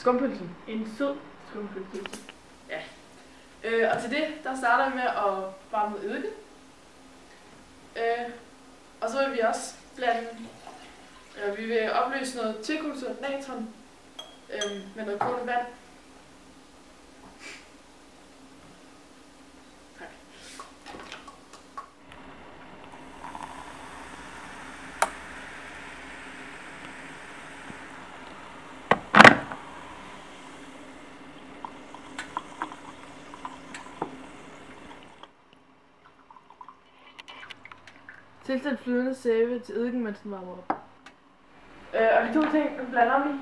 Skumpølse. En sød skumpølse. Ja. Og til det, der starter vi med at varme noget eddike. Og så vil vi også blande, vi vil opløse noget tilkulsort natron med noget kogende vand. Tak. Tilsæt flydende sæbe til eddiken, mens den varmer op. Og de to ting, nu blander vi.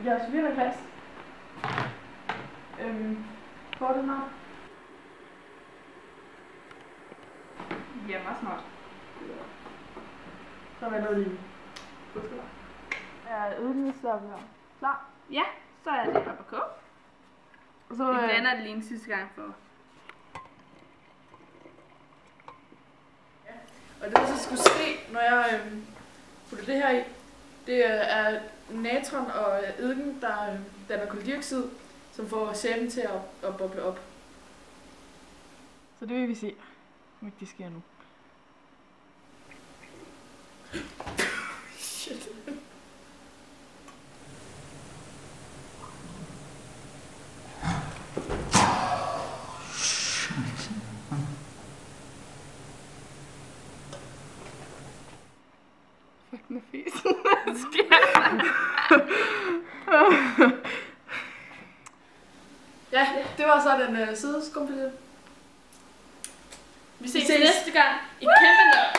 Jeres glas. Får det snart? Ja, meget smart. Så vender vi lige. Er eddiken klar? Ja, så er det op at koge. Og så, Vi blander det lige en sidste gang for. Og det der så skulle ske, når jeg putter det her i, det er natron og eddiken, der danner kuldioxid, som får sæben til at boble op. Så det vil vi se, om ikke det sker nu. Shit. Fuck med fisen. Hvad sker der? Ja, det var så den søde skumpølse. Vi ses næste gang i kæmpe